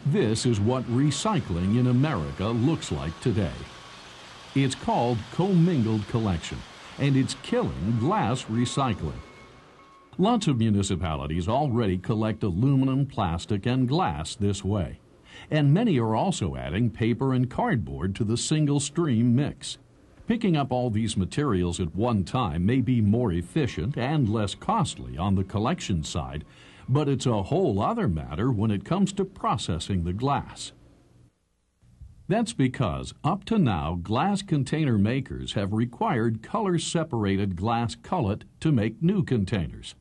This is what recycling in America looks like today. It's called commingled collection, and it's killing glass recycling. Lots of municipalities already collect aluminum, plastic, and glass this way, and many are also adding paper and cardboard to the single stream mix. Picking up all these materials at one time may be more efficient and less costly on the collection side, but it's a whole other matter when it comes to processing the glass. That's because, up to now, glass container makers have required color-separated glass cullet to make new containers.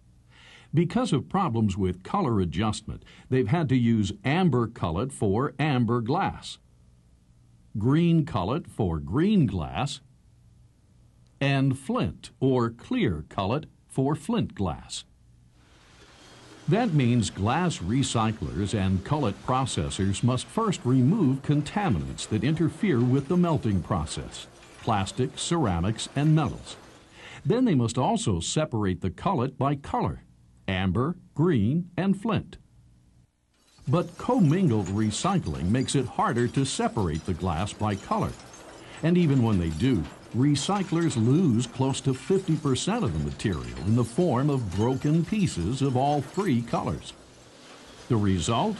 Because of problems with color adjustment, they've had to use amber cullet for amber glass, green cullet for green glass, and flint or clear cullet for flint glass. That means glass recyclers and cullet processors must first remove contaminants that interfere with the melting process, plastic, ceramics, and metals. Then they must also separate the cullet by color, amber, green, and flint. But commingled recycling makes it harder to separate the glass by color. And even when they do, recyclers lose close to 50% of the material in the form of broken pieces of all three colors. The result?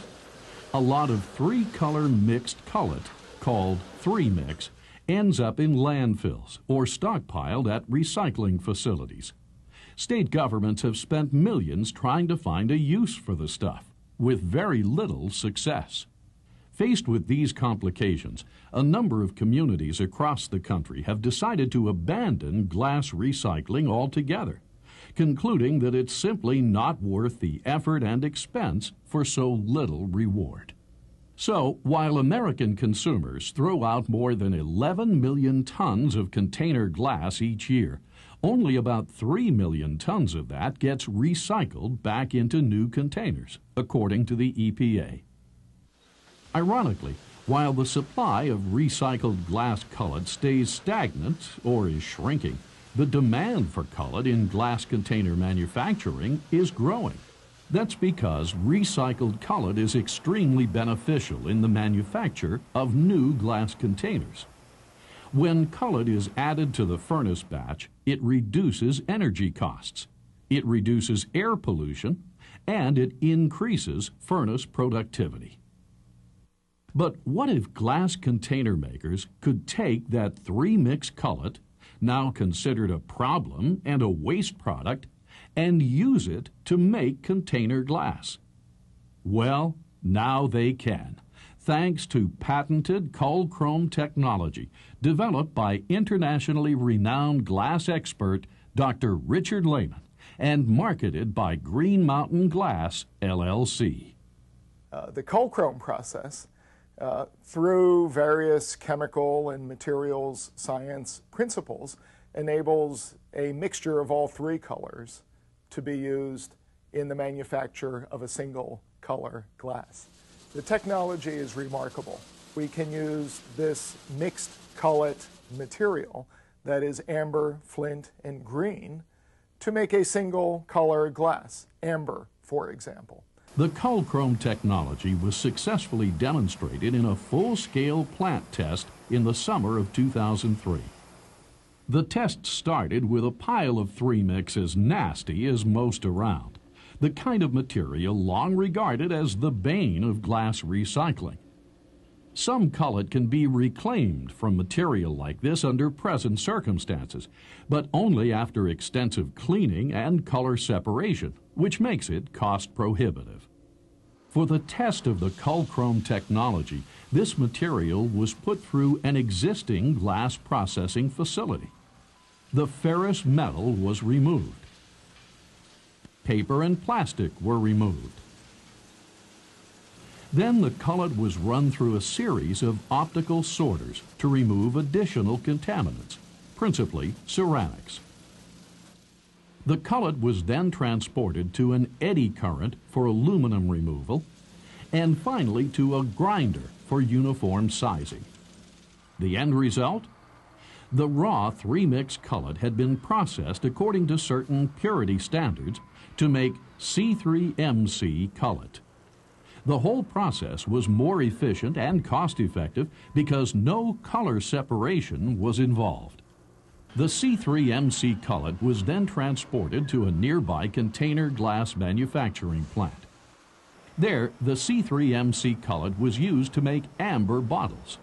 A lot of three-color mixed cullet, called 3-mix, ends up in landfills or stockpiled at recycling facilities. State governments have spent millions trying to find a use for the stuff, with very little success. Faced with these complications, a number of communities across the country have decided to abandon glass recycling altogether, concluding that it's simply not worth the effort and expense for so little reward. So, while American consumers throw out more than 11 million tons of container glass each year, only about 3 million tons of that gets recycled back into new containers, according to the EPA. Ironically, while the supply of recycled glass cullet stays stagnant or is shrinking, the demand for cullet in glass container manufacturing is growing. That's because recycled cullet is extremely beneficial in the manufacture of new glass containers. When cullet is added to the furnace batch, it reduces energy costs, it reduces air pollution, and it increases furnace productivity. But what if glass container makers could take that 3-mix cullet, now considered a problem and a waste product, and use it to make container glass? Well, now they can, thanks to patented CulChrome technology developed by internationally renowned glass expert Dr. Richard Lehman and marketed by Green Mountain Glass, LLC. The CulChrome process, through various chemical and materials science principles, enables a mixture of all three colors to be used in the manufacture of a single color glass. The technology is remarkable. We can use this mixed cullet material, that is amber, flint, and green, to make a single color glass, amber, for example. The CulChrome technology was successfully demonstrated in a full-scale plant test in the summer of 2003. The test started with a pile of 3-mix as nasty as most around, the kind of material long regarded as the bane of glass recycling. Some cullet can be reclaimed from material like this under present circumstances, but only after extensive cleaning and color separation, which makes it cost prohibitive. For the test of the CulChrome technology, this material was put through an existing glass processing facility. The ferrous metal was removed. Paper and plastic were removed. Then the cullet was run through a series of optical sorters to remove additional contaminants, principally ceramics. The cullet was then transported to an eddy current for aluminum removal, and finally to a grinder for uniform sizing. The end result? The raw 3-mix cullet had been processed according to certain purity standards to make C3MC cullet. The whole process was more efficient and cost-effective because no color separation was involved. The C3MC cullet was then transported to a nearby container glass manufacturing plant. There, the C3MC cullet was used to make amber bottles.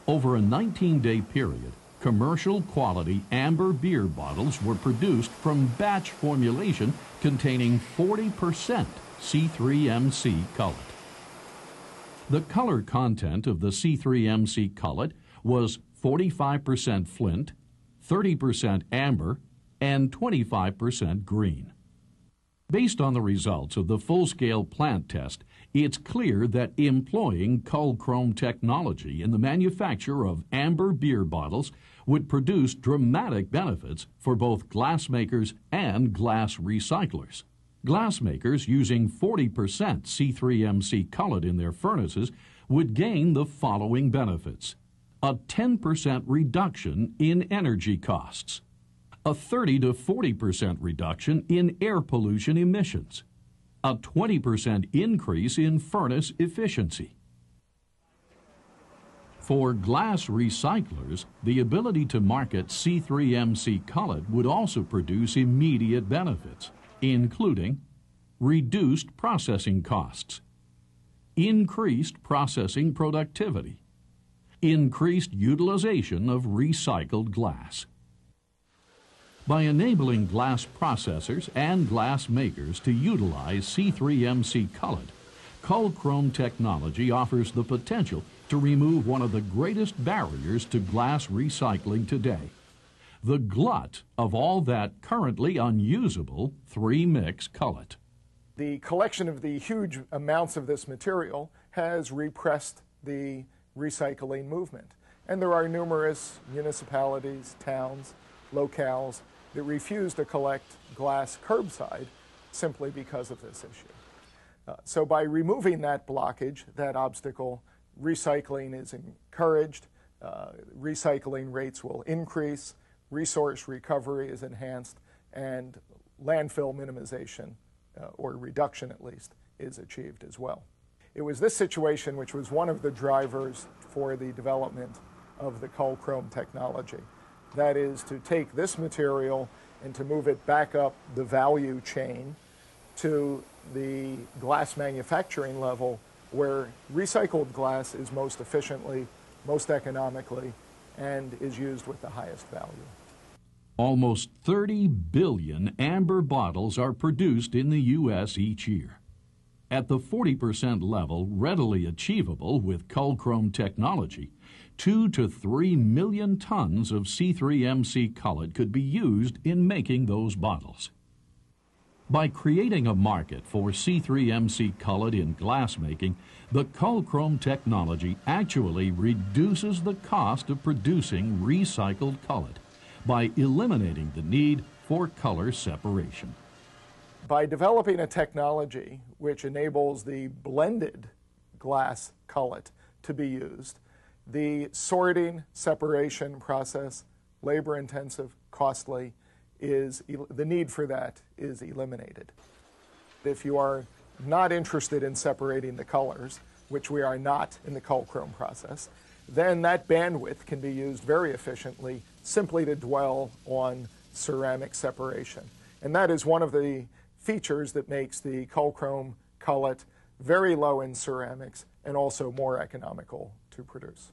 Over a 19-day period, commercial quality amber beer bottles were produced from batch formulation containing 40% C3MC cullet. The color content of the C3MC cullet was 45% flint, 30% amber, and 25% green. Based on the results of the full-scale plant test, it's clear that employing CulChrome technology in the manufacture of amber beer bottles would produce dramatic benefits for both glassmakers and glass recyclers. Glassmakers using 40% C3MC cullet in their furnaces would gain the following benefits: a 10% reduction in energy costs, a 30 to 40% reduction in air pollution emissions, a 20% increase in furnace efficiency. For glass recyclers, the ability to market C3MC cullet would also produce immediate benefits, including reduced processing costs, increased processing productivity, increased utilization of recycled glass. By enabling glass processors and glass makers to utilize C3MC cullet, CulChrome technology offers the potential to remove one of the greatest barriers to glass recycling today: the glut of all that currently unusable 3-mix cullet. The collection of the huge amounts of this material has repressed the recycling movement. And there are numerous municipalities, towns, locales that refuse to collect glass curbside simply because of this issue. So by removing that blockage, that obstacle, recycling is encouraged, recycling rates will increase, resource recovery is enhanced, and landfill minimization, or reduction at least, is achieved as well. It was this situation which was one of the drivers for the development of the CulChrome technology. That is, to take this material and to move it back up the value chain to the glass manufacturing level, where recycled glass is most efficiently, most economically, and is used with the highest value. Almost 30 billion amber bottles are produced in the U.S. each year. At the 40% level readily achievable with CulChrome technology, 2 to 3 million tons of C3MC cullet could be used in making those bottles. By creating a market for C3MC cullet in glassmaking, the CulChrome technology actually reduces the cost of producing recycled cullet by eliminating the need for color separation. By developing a technology which enables the blended glass cullet to be used, the sorting, separation process, labor-intensive, costly, the need for that is eliminated. If you are not interested in separating the colors, which we are not in the CulChrome process, then that bandwidth can be used very efficiently simply to dwell on ceramic separation. And that is one of the features that makes the CulChrome cullet very low in ceramics and also more economical to produce.